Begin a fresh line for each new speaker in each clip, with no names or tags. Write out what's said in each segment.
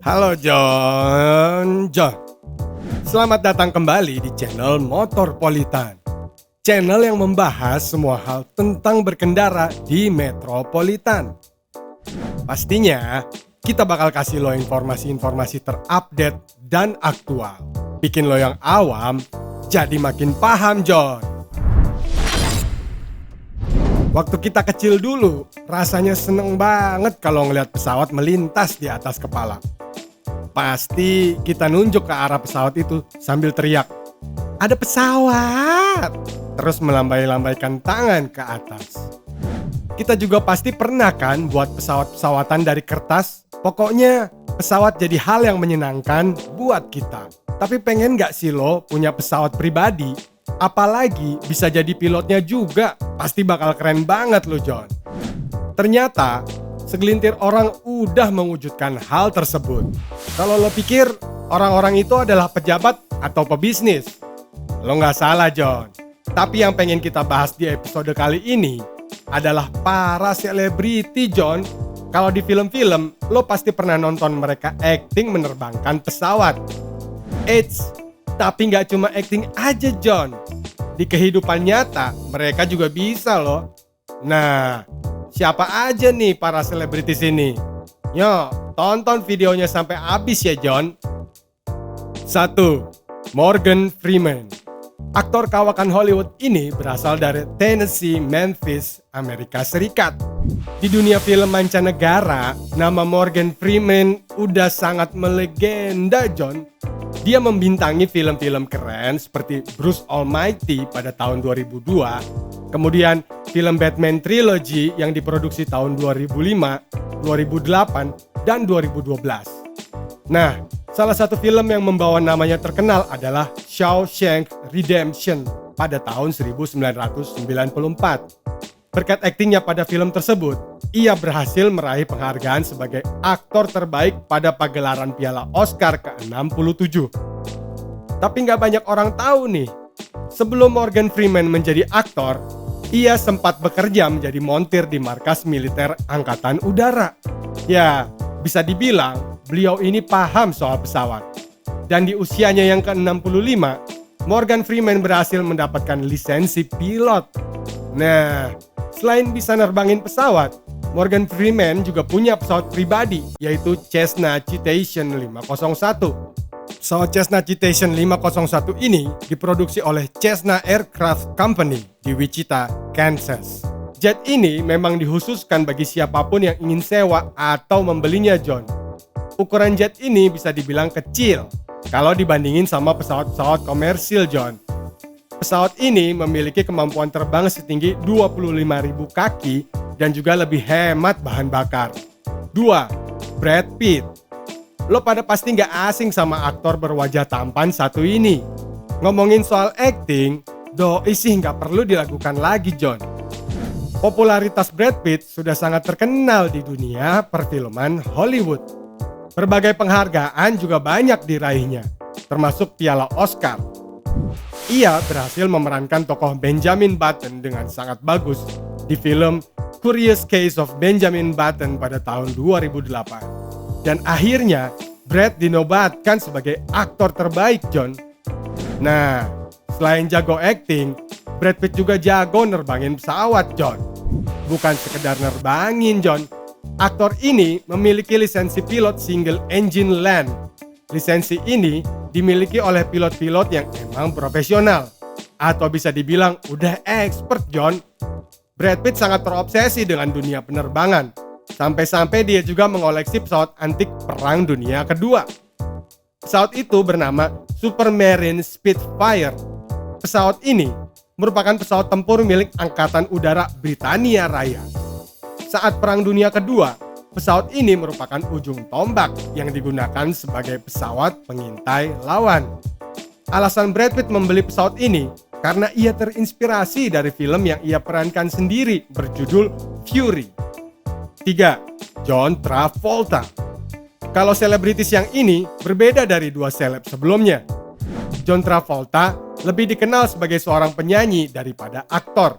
Halo John. Selamat datang kembali di channel Motorpolitan. Channel yang membahas semua hal tentang berkendara di Metropolitan. Pastinya kita bakal kasih lo informasi-informasi terupdate dan aktual. Bikin lo yang awam jadi makin paham, John. Waktu kita kecil dulu, rasanya seneng banget kalau ngeliat pesawat melintas di atas kepala. Pasti kita nunjuk ke arah pesawat itu sambil teriak, "Ada pesawat!" Terus melambai-lambaikan tangan ke atas. Kita juga pasti pernah kan buat pesawat-pesawatan dari kertas. Pokoknya pesawat jadi hal yang menyenangkan buat kita. Tapi pengen gak sih lo punya pesawat pribadi? Apalagi bisa jadi pilotnya juga. Pasti bakal keren banget lo, John. Ternyata segelintir orang udah mewujudkan hal tersebut. Kalau lo pikir orang-orang itu adalah pejabat atau pebisnis, lo nggak salah, John. Tapi yang pengen kita bahas di episode kali ini adalah para selebriti, John. Kalau di film-film, lo pasti pernah nonton mereka acting menerbangkan pesawat. Eits, tapi nggak cuma acting aja, John. Di kehidupan nyata, mereka juga bisa loh. Nah, siapa aja nih para selebritis ini? Yo, tonton videonya sampai habis ya, John. 1. Morgan Freeman. Aktor kawakan Hollywood ini berasal dari Tennessee, Memphis, Amerika Serikat. Di dunia film mancanegara, nama Morgan Freeman udah sangat melegenda, John. Dia membintangi film-film keren seperti Bruce Almighty pada tahun 2002, kemudian film Batman Trilogy yang diproduksi tahun 2005, 2008, dan 2012. Nah, salah satu film yang membawa namanya terkenal adalah Shawshank Redemption pada tahun 1994. Berkat aktingnya pada film tersebut, ia berhasil meraih penghargaan sebagai aktor terbaik pada pagelaran Piala Oscar ke-67. Tapi nggak banyak orang tahu nih, sebelum Morgan Freeman menjadi aktor, ia sempat bekerja menjadi montir di markas militer Angkatan Udara. Ya, bisa dibilang beliau ini paham soal pesawat. Dan di usianya yang ke-65, Morgan Freeman berhasil mendapatkan lisensi pilot. Nah, selain bisa nerbangin pesawat, Morgan Freeman juga punya pesawat pribadi, yaitu Cessna Citation 501. Pesawat Cessna Citation 501 ini diproduksi oleh Cessna Aircraft Company di Wichita, Kansas. Jet ini memang dikhususkan bagi siapapun yang ingin sewa atau membelinya, John. Ukuran jet ini bisa dibilang kecil kalau dibandingin sama pesawat-pesawat komersil, John. Pesawat ini memiliki kemampuan terbang setinggi 25.000 kaki dan juga lebih hemat bahan bakar. 2. Brad Pitt. Lo pada pasti nggak asing sama aktor berwajah tampan satu ini. Ngomongin soal acting, doi sih nggak perlu dilakukan lagi, John. Popularitas Brad Pitt sudah sangat terkenal di dunia perfilman Hollywood. Berbagai penghargaan juga banyak diraihnya, termasuk Piala Oscar. Ia berhasil memerankan tokoh Benjamin Button dengan sangat bagus di film Curious Case of Benjamin Button pada tahun 2008. Dan akhirnya Brad dinobatkan sebagai aktor terbaik, John. Nah, selain jago acting, Brad Pitt juga jago nerbangin pesawat, John. Bukan sekedar nerbangin, John. Aktor ini memiliki lisensi pilot single engine land. Lisensi ini dimiliki oleh pilot-pilot yang emang profesional. Atau bisa dibilang udah expert, John. Brad Pitt sangat terobsesi dengan dunia penerbangan. Sampai-sampai dia juga mengoleksi pesawat antik Perang Dunia Kedua. Pesawat itu bernama Supermarine Spitfire. Pesawat ini merupakan pesawat tempur milik Angkatan Udara Britania Raya. Saat Perang Dunia Kedua, pesawat ini merupakan ujung tombak yang digunakan sebagai pesawat pengintai lawan. Alasan Brad Pitt membeli pesawat ini karena ia terinspirasi dari film yang ia perankan sendiri berjudul Fury. 3. John Travolta. Kalau selebritis yang ini berbeda dari dua seleb sebelumnya. John Travolta lebih dikenal sebagai seorang penyanyi daripada aktor.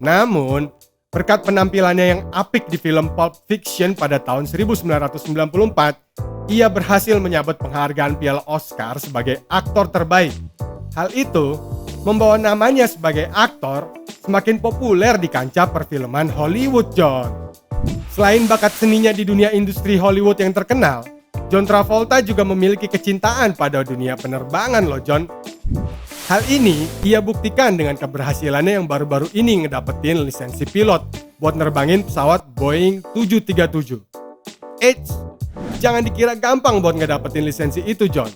Namun, berkat penampilannya yang apik di film Pulp Fiction pada tahun 1994, ia berhasil menyabet penghargaan Piala Oscar sebagai aktor terbaik. Hal itu membawa namanya sebagai aktor semakin populer di kancah perfilman Hollywood, John. Selain bakat seninya di dunia industri Hollywood yang terkenal, John Travolta juga memiliki kecintaan pada dunia penerbangan loh, John. Hal ini ia buktikan dengan keberhasilannya yang baru-baru ini ngedapetin lisensi pilot buat nerbangin pesawat Boeing 737. Eits, jangan dikira gampang buat ngedapetin lisensi itu, John.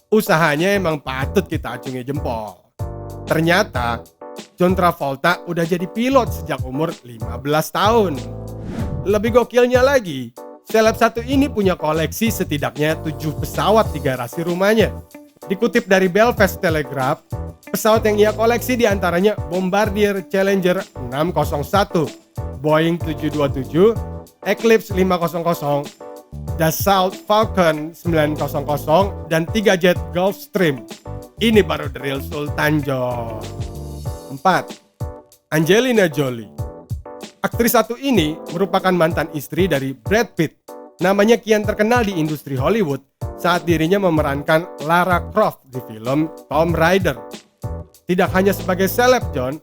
Usahanya emang patut kita acungi jempol. Ternyata John Travolta udah jadi pilot sejak umur 15 tahun. Lebih gokilnya lagi, seleb satu ini punya koleksi setidaknya 7 pesawat di garasi rumahnya. Dikutip dari Belfast Telegraph, pesawat yang ia koleksi diantaranya Bombardier Challenger 601, Boeing 727, Eclipse 500, Dassault Falcon 900, dan 3 jet Gulfstream. Ini baru the real Sultan, John. 4. Angelina Jolie. Aktris satu ini merupakan mantan istri dari Brad Pitt. Namanya kian terkenal di industri Hollywood saat dirinya memerankan Lara Croft di film Tomb Raider. Tidak hanya sebagai seleb, John,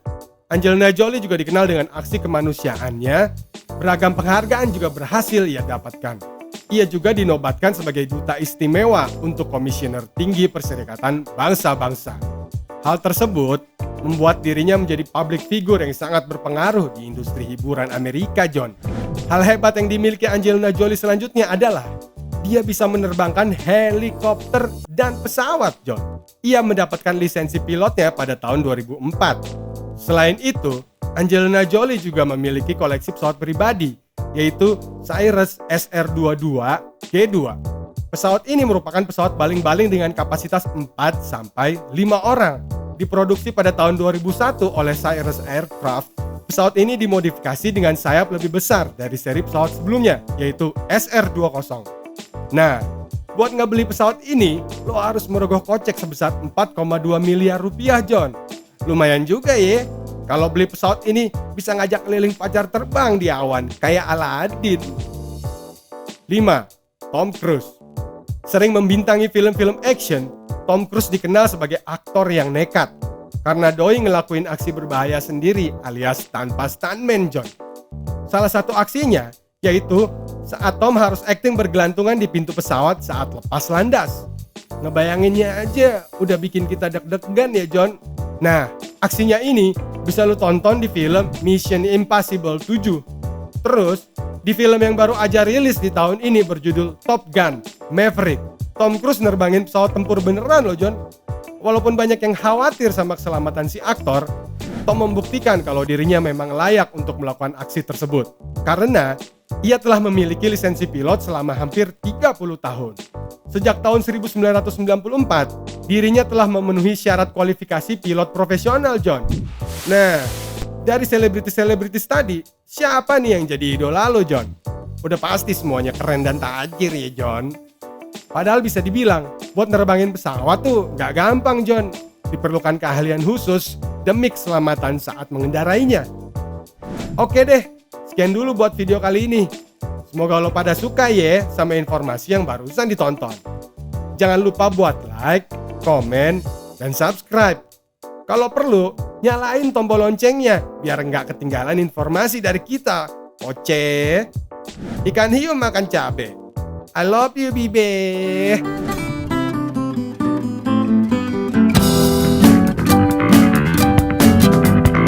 Angelina Jolie juga dikenal dengan aksi kemanusiaannya. Beragam penghargaan juga berhasil ia dapatkan. Ia juga dinobatkan sebagai duta istimewa untuk Komisioner Tinggi Perserikatan Bangsa-Bangsa. Hal tersebut membuat dirinya menjadi public figure yang sangat berpengaruh di industri hiburan Amerika, John. Hal hebat yang dimiliki Angelina Jolie selanjutnya adalah dia bisa menerbangkan helikopter dan pesawat, John. Ia mendapatkan lisensi pilotnya pada tahun 2004. Selain itu, Angelina Jolie juga memiliki koleksi pesawat pribadi, yaitu Cirrus SR-22G2. Pesawat ini merupakan pesawat baling-baling dengan kapasitas 4-5 orang. Diproduksi pada tahun 2001 oleh Cirrus Aircraft. Pesawat ini dimodifikasi dengan sayap lebih besar dari seri pesawat sebelumnya, yaitu SR-20. Nah, buat ngebeli pesawat ini, lo harus merogoh kocek sebesar 4,2 miliar rupiah, John. Lumayan juga ya. Kalau beli pesawat ini bisa ngajak keliling pacar terbang di awan kayak Aladdin. 5. Tom Cruise. Sering membintangi film-film action, Tom Cruise dikenal sebagai aktor yang nekat karena doi ngelakuin aksi berbahaya sendiri alias tanpa stuntman, John. Salah satu aksinya yaitu saat Tom harus akting bergelantungan di pintu pesawat saat lepas landas. Ngebayanginnya aja udah bikin kita deg-degan ya, John. Nah, aksinya ini bisa lu tonton di film Mission Impossible 7. Terus, di film yang baru aja rilis di tahun ini berjudul Top Gun Maverick, Tom Cruise nerbangin pesawat tempur beneran loh, John. Walaupun banyak yang khawatir sama keselamatan si aktor, Tom membuktikan kalau dirinya memang layak untuk melakukan aksi tersebut. Karena ia telah memiliki lisensi pilot selama hampir 30 tahun. Sejak tahun 1994, dirinya telah memenuhi syarat kualifikasi pilot profesional, John. Nah, dari selebritis-selebritis tadi, siapa nih yang jadi idola lo, John? Udah pasti semuanya keren dan tajir ya, John. Padahal bisa dibilang, buat nerbangin pesawat tuh gak gampang, John. Diperlukan keahlian khusus demi keselamatan saat mengendarainya. Oke deh, sekian dulu buat video kali ini. Semoga lo pada suka ya sama informasi yang barusan ditonton. Jangan lupa buat like, komen, dan subscribe. Kalau perlu, nyalain tombol loncengnya biar nggak ketinggalan informasi dari kita. Oce, ikan hiu makan cabe. I love you, Bibe.